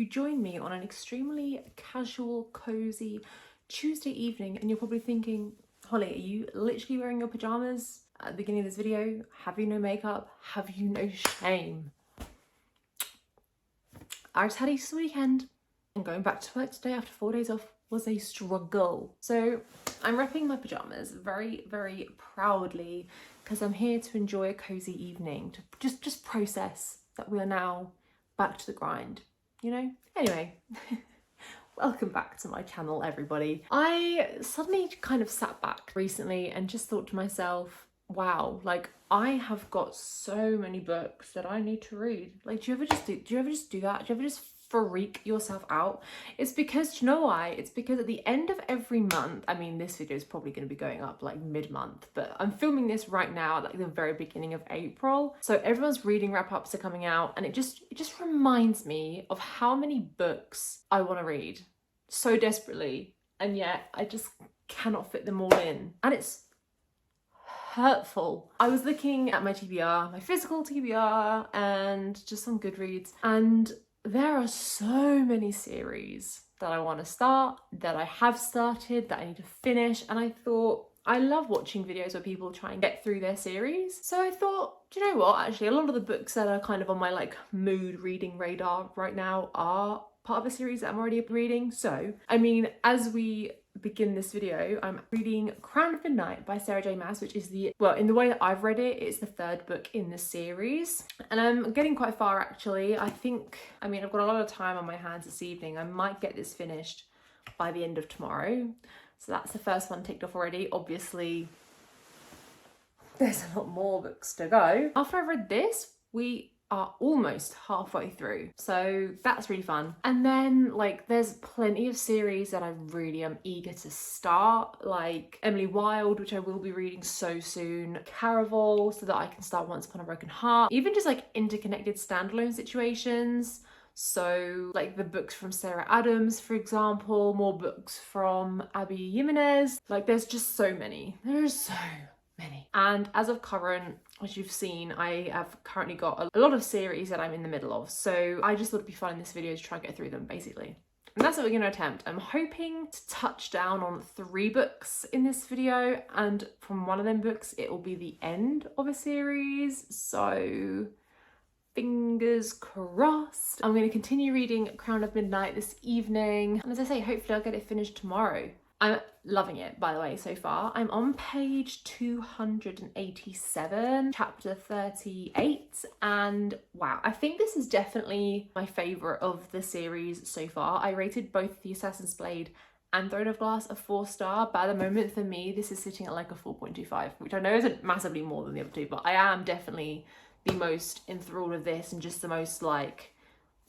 You join me on an extremely casual, cozy Tuesday evening, and you're probably thinking, Holly, are you literally wearing your pajamas at the beginning of this video? Have you no makeup? Have you no shame? I just had Easter weekend, and going back to work today after 4 days off was a struggle. So I'm repping my pajamas very, very proudly because I'm here to enjoy a cozy evening, to just process that we are now back to the grind, you know? Anyway, welcome back to my channel, everybody. I suddenly kind of sat back recently and just thought to myself, wow, like I have got so many books that I need to read. Like, do you ever just do that? Do you ever just freak yourself out? It's because, do you know why? It's because at the end of every month, I mean, this video is probably going to be going up like mid-month, but I'm filming this right now at like the very beginning of April. So everyone's reading wrap-ups are coming out, and it just reminds me of how many books I want to read so desperately, and yet I just cannot fit them all in. And it's hurtful. I was looking at my TBR, my physical TBR, and just on Goodreads, and there are so many series that I want to start, that I have started, that I need to finish, and I thought, I love watching videos where people try and get through their series. So I thought, do you know what, actually a lot of the books that are kind of on my like mood reading radar right now are part of a series that I'm already reading. So, I mean, as we begin this video, I'm reading Crown of Midnight by Sarah J Maas, which is in the way that I've read it, it's the third book in the series, and I'm getting quite far actually. I mean, I've got a lot of time on my hands this evening. I might get this finished by the end of tomorrow, so that's the first one ticked off already. Obviously there's a lot more books to go. After I've read this, we are almost halfway through, so that's really fun. And then like there's plenty of series that I really am eager to start, like Emily Wilde, which I will be reading so soon, Caraval, so that I can start Once Upon a Broken Heart, even just like interconnected standalone situations. So like the books from Sarah Adams, for example, more books from Abby Jimenez. Like there's just so many. There's so many. And as of current, as you've seen, I have currently got a lot of series that I'm in the middle of. So I just thought it'd be fun in this video to try and get through them, basically. And that's what we're going to attempt. I'm hoping to touch down on 3 books in this video, and from one of them books, it will be the end of a series. So fingers crossed. I'm going to continue reading Crown of Midnight this evening. And as I say, hopefully I'll get it finished tomorrow. I'm loving it, by the way, so far. I'm on page 287, chapter 38, and wow, I think this is definitely my favourite of the series so far. I rated both The Assassin's Blade and Throne of Glass a 4-star, but at the moment for me, this is sitting at like a 4.25, which I know isn't massively more than the other two, but I am definitely the most enthralled with this and just the most like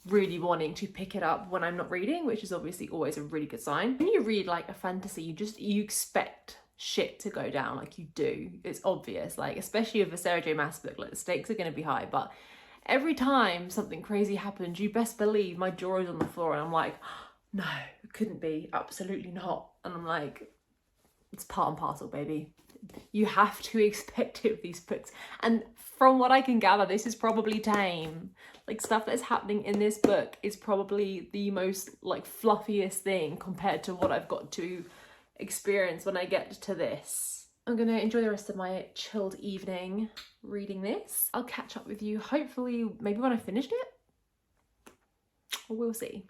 really wanting to pick it up when I'm not reading, which is obviously always a really good sign. When you read like a fantasy, you expect shit to go down, like you do. It's obvious, like especially with a Sarah J Maas book, like the stakes are going to be high, but every time something crazy happens, you best believe my jaw is on the floor and I'm like, no, it couldn't be, absolutely not. And I'm like, it's part and parcel, baby. You have to expect it with these books. And from what I can gather, this is probably tame. Like stuff that's happening in this book is probably the most like fluffiest thing compared to what I've got to experience when I get to this. I'm gonna enjoy the rest of my chilled evening reading this. I'll catch up with you hopefully maybe when I finished it, or we'll see.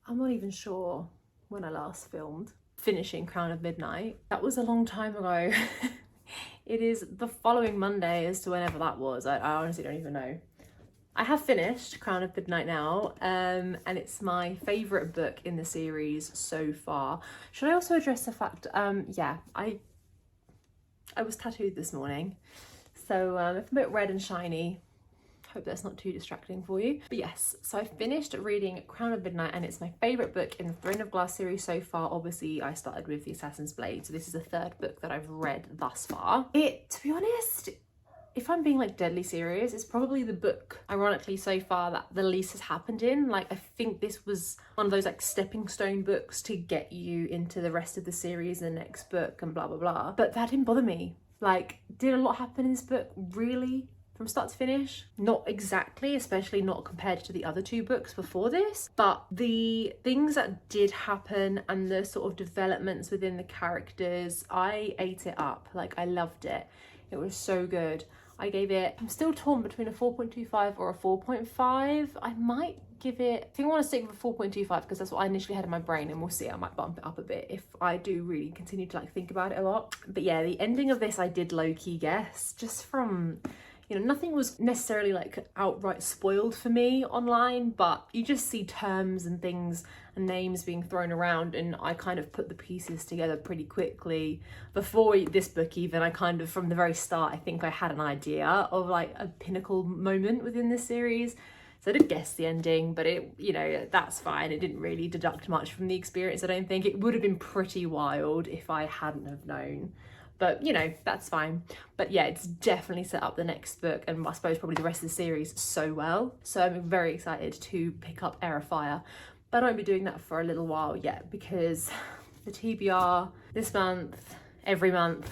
I'm not even sure when I last filmed finishing Crown of Midnight. That was a long time ago. It is the following Monday as to whenever that was. I honestly don't even know. I have finished Crown of Midnight now, and it's my favourite book in the series so far. Should I also address the fact, yeah, I was tattooed this morning, so it's a bit red and shiny. Hope that's not too distracting for you. But yes, so I finished reading Crown of Midnight, and it's my favourite book in the Throne of Glass series so far. Obviously, I started with The Assassin's Blade, so this is the 3rd book that I've read thus far. To be honest, if I'm being like deadly serious, it's probably the book, ironically, so far that the least has happened in. Like, I think this was one of those like stepping stone books to get you into the rest of the series, the next book and blah, blah, blah. But that didn't bother me. Like, did a lot happen in this book? Really? from start to finish. Not exactly, especially not compared to the other two books before this, but the things that did happen and the sort of developments within the characters, I ate it up. Like, I loved it. It was so good. I gave it, I'm still torn between a 4.25 or a 4.5. I might give it, I think I want to stick with a 4.25 because that's what I initially had in my brain, and we'll see, I might bump it up a bit if I do really continue to like think about it a lot. But yeah, the ending of this I did low-key guess, just from, you know, nothing was necessarily like outright spoiled for me online, but you just see terms and things and names being thrown around, and I kind of put the pieces together pretty quickly. Before this book even, I kind of, from the very start, I think I had an idea of like a pinnacle moment within this series. So I did guess the ending, but it, you know, that's fine. It didn't really deduct much from the experience, I don't think. It would have been pretty wild if I hadn't have known. But, you know, that's fine. But yeah, it's definitely set up the next book, and I suppose probably the rest of the series, so well. So I'm very excited to pick up Air of Fire. But I won't be doing that for a little while yet, because the TBR this month, every month,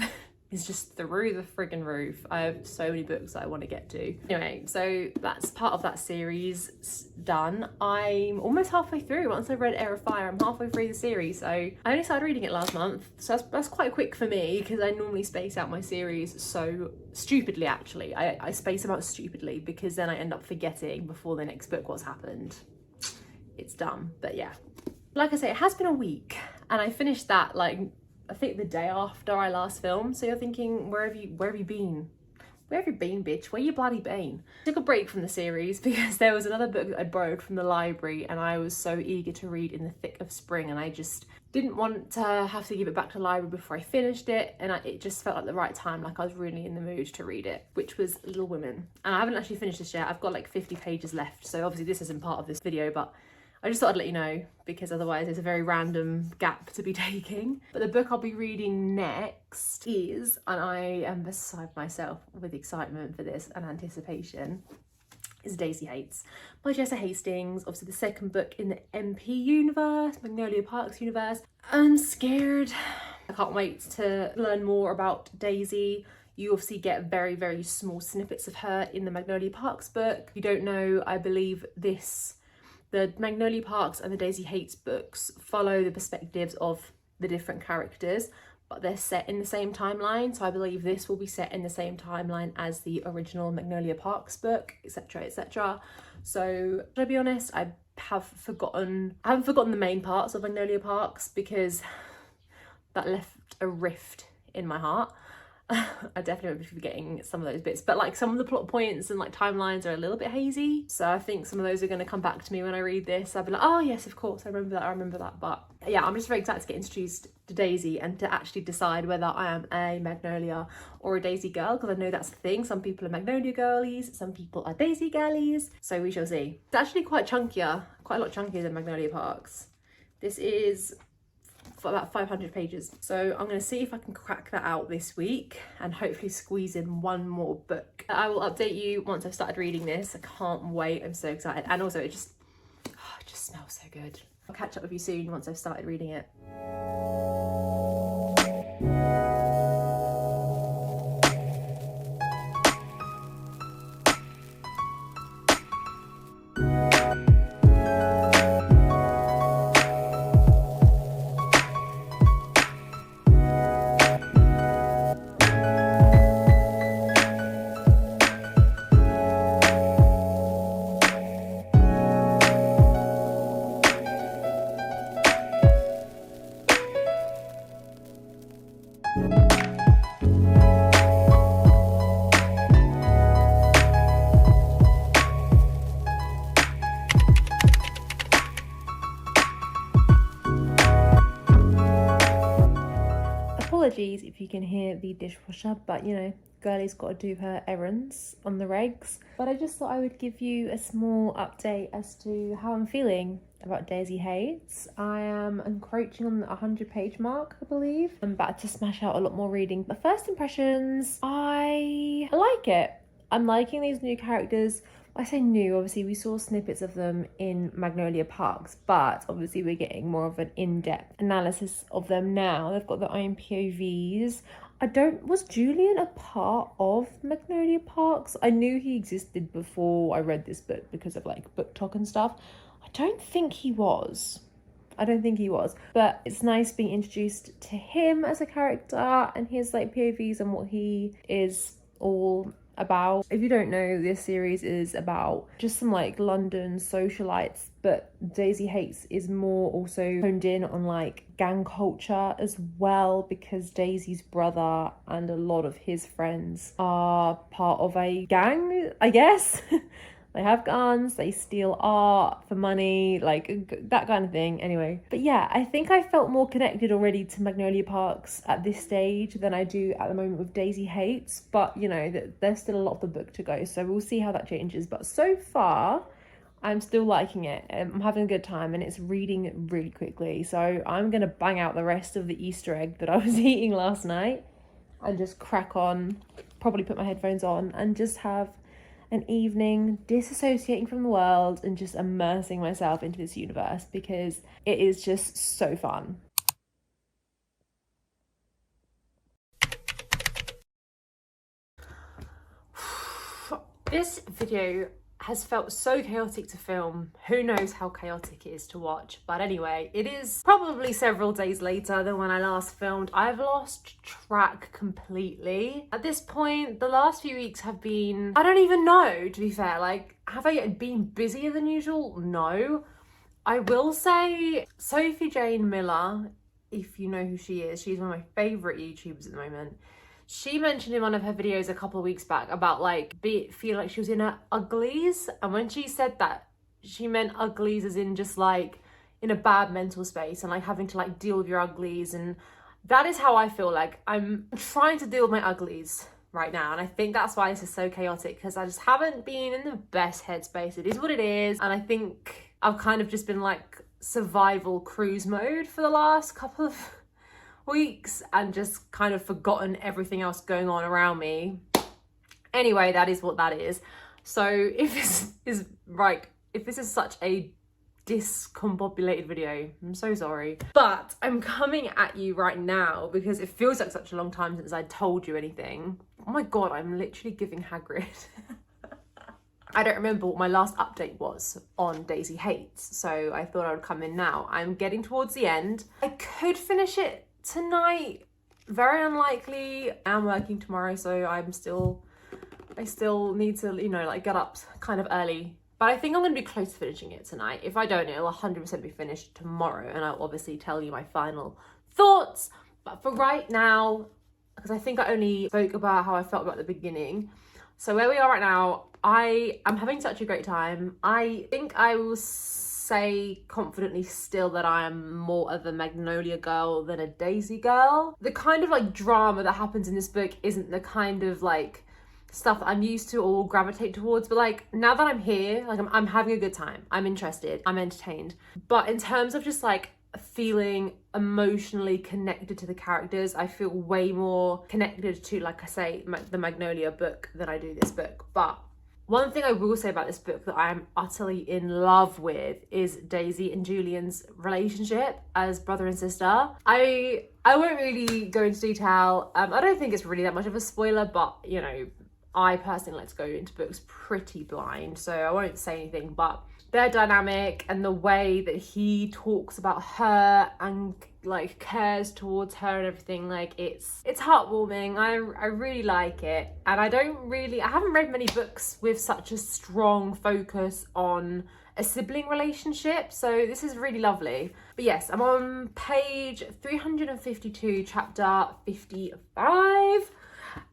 is just through the friggin' roof. I have so many books that I want to get to. Anyway, so that's part of that series done. I'm almost halfway through. Once I've read Air of Fire, I'm halfway through the series. So I only started reading it last month. So that's quite quick for me, because I normally space out my series so stupidly, actually. I space them out stupidly because then I end up forgetting before the next book what's happened. It's dumb, but yeah. Like I say, it has been a week, and I finished that like, I think the day after I last filmed. So you're thinking, where have you been? Where have you been, bitch? Where you bloody been? I took a break from the series because there was another book that I borrowed from the library, and I was so eager to read in the thick of spring, and I just didn't want to have to give it back to the library before I finished it, and it just felt like the right time, like I was really in the mood to read it, which was Little Women. And I haven't actually finished this yet. I've got like 50 pages left, so obviously this isn't part of this video, but I just thought I'd let you know, because otherwise it's a very random gap to be taking. But the book I'll be reading next is, and I am beside myself with excitement for this and anticipation, is Daisy Hates by Jessa Hastings. Obviously the second book in the MP universe, Magnolia Parks universe. I'm scared. I can't wait to learn more about Daisy. You obviously get very, very small snippets of her in the Magnolia Parks book. If you don't know, I believe the Magnolia Parks and the Daisy Hates books follow the perspectives of the different characters, but they're set in the same timeline. So I believe this will be set in the same timeline as the original Magnolia Parks book, etc, etc. So to be honest, I haven't forgotten the main parts of Magnolia Parks, because that left a rift in my heart. I definitely won't be forgetting some of those bits, but like some of the plot points and like timelines are a little bit hazy, so I think some of those are going to come back to me when I read this. I'll be like, oh yes, of course, I remember that. But yeah, I'm just very excited to get introduced to Daisy and to actually decide whether I am a Magnolia or a Daisy girl, because I know that's the thing. Some people are Magnolia girlies, some people are Daisy girlies, so we shall see. It's actually quite a lot chunkier than Magnolia Parks. This is for about 500 pages. So I'm going to see if I can crack that out this week and hopefully squeeze in one more book. I will update you once I've started reading this. I can't wait. I'm so excited. And also it just smells so good. I'll catch up with you soon once I've started reading it. Apologies if you can hear the dishwasher, but you know, girlie's got to do her errands on the regs. But I just thought I would give you a small update as to how I'm feeling about Daisy Hates. I am encroaching on the 100-page mark, I believe. I'm about to smash out a lot more reading. But first impressions, I like it. I'm liking these new characters. I say new, obviously we saw snippets of them in Magnolia Parks, but obviously we're getting more of an in-depth analysis of them now. They've got their own POVs. Was Julian a part of Magnolia Parks? I knew he existed before I read this book because of like book talk and stuff. I don't think he was. But it's nice being introduced to him as a character and his like POVs and what he is all about. If you don't know, this series is about just some like London socialites, but Daisy Hates is more also honed in on like gang culture as well, because Daisy's brother and a lot of his friends are part of a gang, I guess. They have guns, they steal art for money, like that kind of thing. Anyway, but yeah, I think I felt more connected already to Magnolia Parks at this stage than I do at the moment with Daisy Hates. But you know, there's still a lot of the book to go, so we'll see how that changes. But so far, I'm still liking it. I'm having a good time, and it's reading really quickly. So I'm gonna bang out the rest of the Easter egg that I was eating last night and just crack on, probably put my headphones on and just have an evening disassociating from the world and just immersing myself into this universe, because it is just so fun. This video has felt so chaotic to film. Who knows how chaotic it is to watch. But anyway, it is probably several days later than when I last filmed. I've lost track completely. At this point, the last few weeks have been, I don't even know, to be fair. Like, have I been busier than usual? No. I will say Sophie Jane Miller, if you know who she is, she's one of my favourite YouTubers at the moment. She mentioned in one of her videos a couple of weeks back about like feel like she was in her uglies, and when she said that, she meant uglies as in just like in a bad mental space and like having to like deal with your uglies, and that is how I feel. Like I'm trying to deal with my uglies right now, and I think that's why this is so chaotic, because I just haven't been in the best headspace. It is what it is, and I think I've kind of just been like survival cruise mode for the last couple of weeks and just kind of forgotten everything else going on around me. Anyway, that is what that is. So if this is such a discombobulated video, I'm so sorry. But I'm coming at you right now because it feels like such a long time since I told you anything. Oh my god, I'm literally giving Hagrid. I don't remember what my last update was on Daisy Hates, so I thought I would come in now. I'm getting towards the end. I could finish it tonight, very unlikely. I'm working tomorrow, so I still need to, you know, like get up kind of early, but I think I'm gonna be close to finishing it tonight. If I don't, it'll 100% be finished tomorrow, and I'll obviously tell you my final thoughts. But for right now, because I think I only spoke about how I felt about the beginning, so where we are right now, I am having such a great time. I think I will say confidently still that I am more of a Magnolia girl than a Daisy girl. The kind of like drama that happens in this book isn't the kind of like stuff that I'm used to or gravitate towards, but like now that I'm here, like I'm having a good time. I'm interested, I'm entertained. But in terms of just like feeling emotionally connected to the characters, I feel way more connected to, like I say, the Magnolia book than I do this book. But one thing I will say about this book that I am utterly in love with is Daisy and Julian's relationship as brother and sister. I won't really go into detail. I don't think it's really that much of a spoiler, but you know, I personally like to go into books pretty blind, so I won't say anything. But their dynamic and the way that he talks about her and like cares towards her and everything, like it's heartwarming. I really like it, and I haven't read many books with such a strong focus on a sibling relationship, so this is really lovely. But yes, I'm on page 352, chapter 55.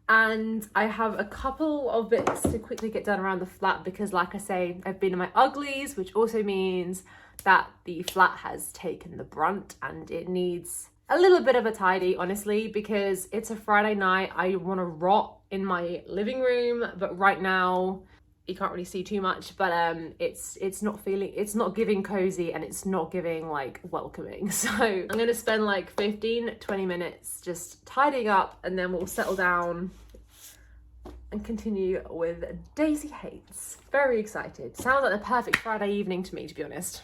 And I have a couple of bits to quickly get done around the flat because, like I say, I've been in my uglies, which also means that the flat has taken the brunt and it needs a little bit of a tidy, honestly, because it's a Friday night. I want to rot in my living room, but right now you can't really see too much, but it's not giving cozy, and it's not giving like welcoming. So I'm gonna spend like 15-20 minutes just tidying up, and then we'll settle down and continue with Daisy Hates. Very excited. Sounds like the perfect Friday evening to me, to be honest.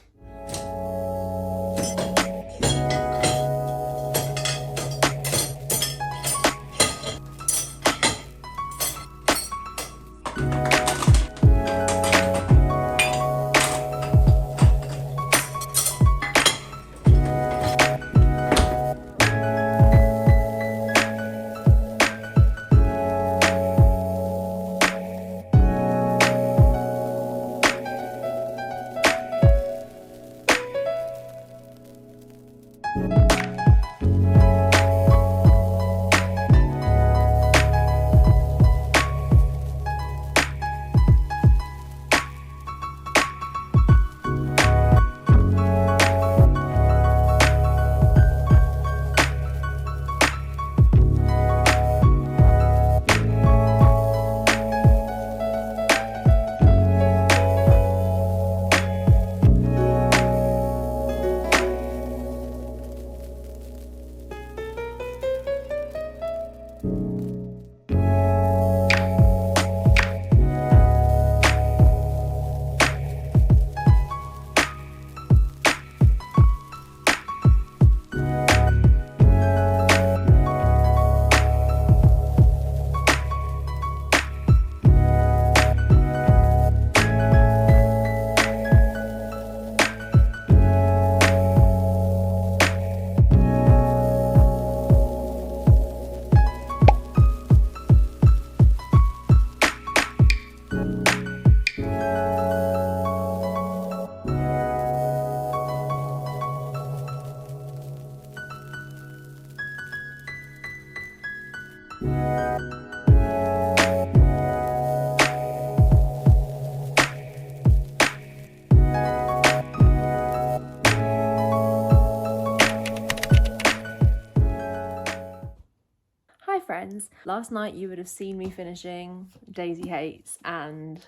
last night you would have seen me finishing Daisy Hates, and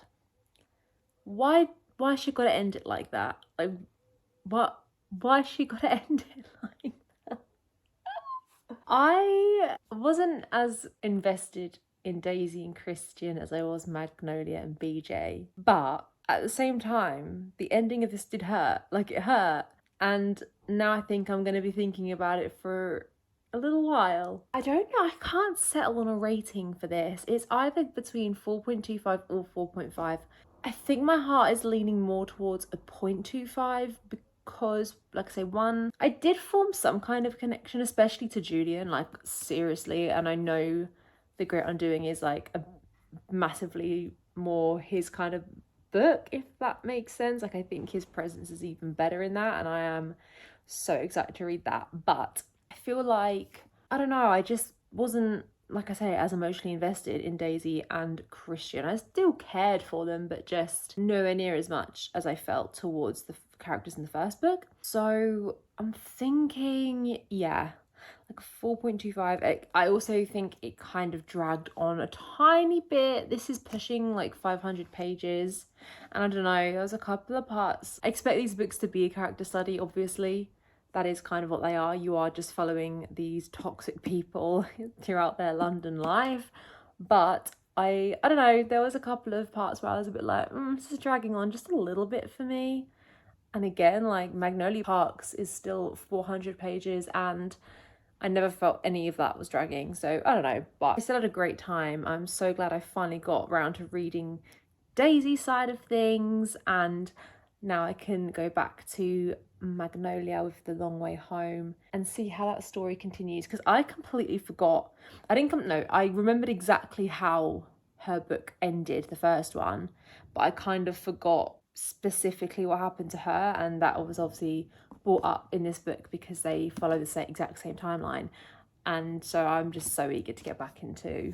why she gotta end it like that? Like, why she gotta end it like that? I wasn't as invested in Daisy and Christian as I was Magnolia and BJ, but at the same time, the ending of this did hurt. Like, it hurt. And now I think I'm going to be thinking about it for a little while. I don't know, I can't settle on a rating for this. It's either between 4.25 or 4.5. I think my heart is leaning more towards a 0.25 because, like I say, one, I did form some kind of connection, especially to Julian, like, seriously. And I know The Great Undoing is like a massively more his kind of book, if that makes sense. Like, I think his presence is even better in that, and I am so excited to read that. But I feel like, I don't know, I just wasn't, like I say, as emotionally invested in Daisy and Christian. I still cared for them, but just nowhere near as much as I felt towards the characters in the first book. So I'm thinking, yeah, like 4.25. I also think it kind of dragged on a tiny bit. This is pushing like 500 pages, and I don't know, there was a couple of parts. I expect these books to be a character study, obviously. That is kind of what they are. You are just following these toxic people throughout their London life. But I don't know, there was a couple of parts where I was a bit like, this is dragging on just a little bit for me. And again, like, Magnolia Parks is still 400 pages, and I never felt any of that was dragging. So I don't know, but I still had a great time. I'm so glad I finally got around to reading Daisy's side of things, and now I can go back to Magnolia with The Long Way Home and see how that story continues, because I completely forgot. I remembered exactly how her book ended, the first one, but I kind of forgot specifically what happened to her, and that was obviously brought up in this book because they follow the exact same timeline. And so I'm just so eager to get back into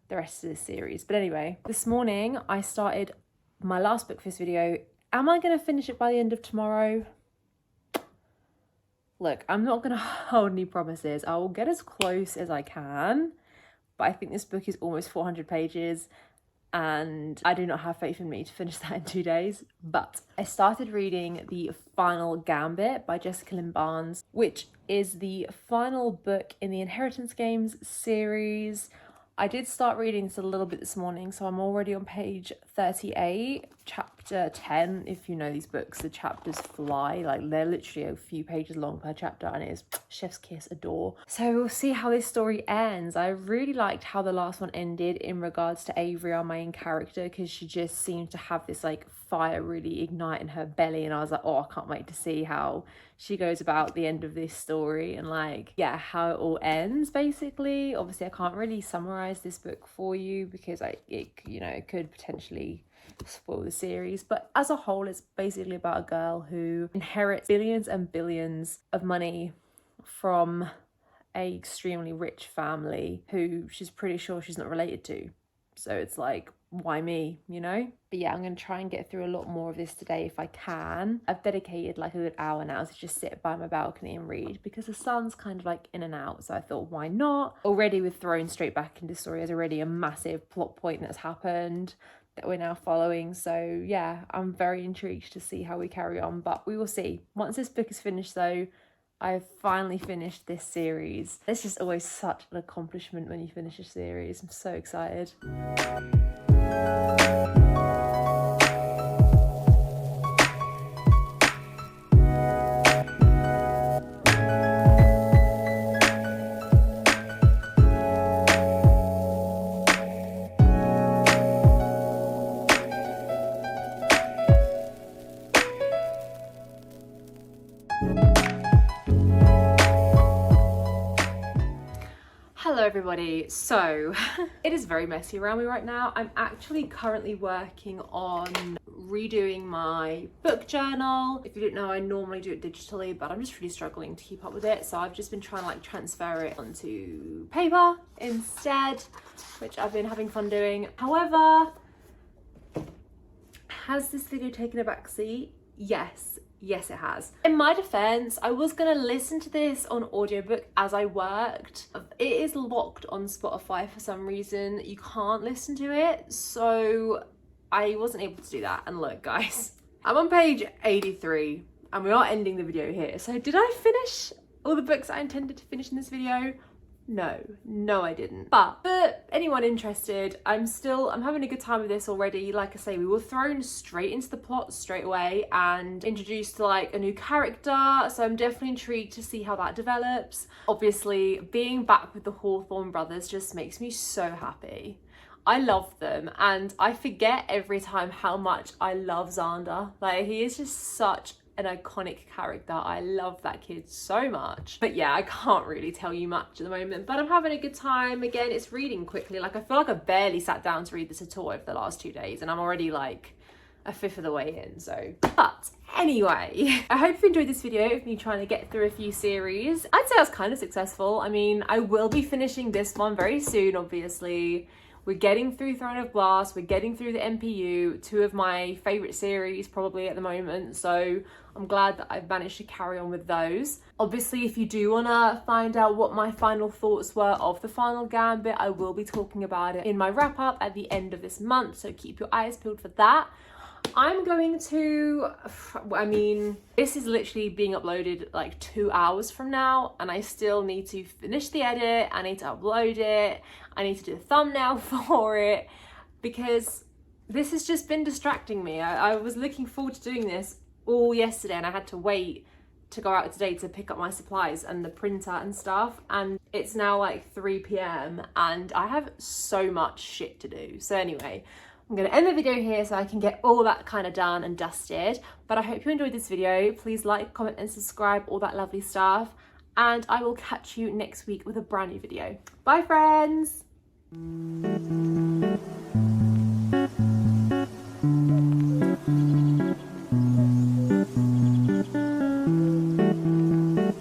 the rest of this series. But anyway, this morning I started my last book for this video. Am I going to finish it by the end of tomorrow? Look, I'm not going to hold any promises. I will get as close as I can, but I think this book is almost 400 pages, and I do not have faith in me to finish that in 2 days. But I started reading The Final Gambit by Jessica Lynn Barnes, which is the final book in the Inheritance Games series. I did start reading this a little bit this morning, so I'm already on page 38, chapter 10. If you know these books, the chapters fly, like they're literally a few pages long per chapter, and it is chef's kiss, adore. So we'll see how this story ends. I really liked how the last one ended in regards to Avery, our main character, because she just seemed to have this like fire really ignite in her belly, and I was like, oh, I can't wait to see how she goes about the end of this story and, like, yeah, how it all ends, basically. Obviously, I can't really summarize this book for you because it could potentially spoil the series, but as a whole, it's basically about a girl who inherits billions and billions of money from a extremely rich family who she's pretty sure she's not related to. So it's like, why me, you know? But yeah, I'm going to try and get through a lot more of this today if I can. I've dedicated like a good hour now to just sit by my balcony and read because the sun's kind of like in and out. So I thought, why not? Already we're thrown straight back into the story. There's already a massive plot point that's happened that we're now following. So yeah, I'm very intrigued to see how we carry on, but we will see. Once this book is finished though, I've finally finished this series. It's just always such an accomplishment when you finish a series. I'm so excited. Hello everybody, so it is very messy around me right now. I'm actually currently working on redoing my book journal. If you didn't know, I normally do it digitally, but I'm just really struggling to keep up with it. So I've just been trying to like transfer it onto paper instead, which I've been having fun doing. However, has this video taken a backseat? Yes, Yes, it has. In my defense, I was gonna listen to this on audiobook as I worked. It is locked on Spotify for some reason. You can't listen to it, so I wasn't able to do that. And look, guys, I'm on page 83 and we are ending the video here. So did I finish all the books I intended to finish in this video? No, I didn't. But for anyone interested, I'm having a good time with this already. Like I say, we were thrown straight into the plot straight away and introduced to like a new character. So I'm definitely intrigued to see how that develops. Obviously, being back with the Hawthorne brothers just makes me so happy. I love them, and I forget every time how much I love Xander. Like, he is just such an iconic character. I love that kid so much. But yeah, I can't really tell you much at the moment, but I'm having a good time. Again, it's reading quickly. Like, I feel like I barely sat down to read this at all over the last 2 days, and I'm already like a fifth of the way in, so. But anyway, I hope you enjoyed this video of me trying to get through a few series. I'd say I was kind of successful. I mean, I will be finishing this one very soon, obviously. We're getting through Throne of Glass, we're getting through the MPU, 2 of my favourite series probably at the moment, so I'm glad that I've managed to carry on with those. Obviously, if you do want to find out what my final thoughts were of the final Gambit, I will be talking about it in my wrap-up at the end of this month, so keep your eyes peeled for that. I'm going to, I mean, this is literally being uploaded like 2 hours from now, and I still need to finish the edit, I need to upload it, I need to do a thumbnail for it, because this has just been distracting me. I was looking forward to doing this all yesterday, and I had to wait to go out today to pick up my supplies and the printer and stuff, and it's now like 3 p.m. and I have so much shit to do. So anyway, I'm going to end the video here so I can get all that kind of done and dusted. But I hope you enjoyed this video. Please like, comment and subscribe, all that lovely stuff. And I will catch you next week with a brand new video. Bye, friends!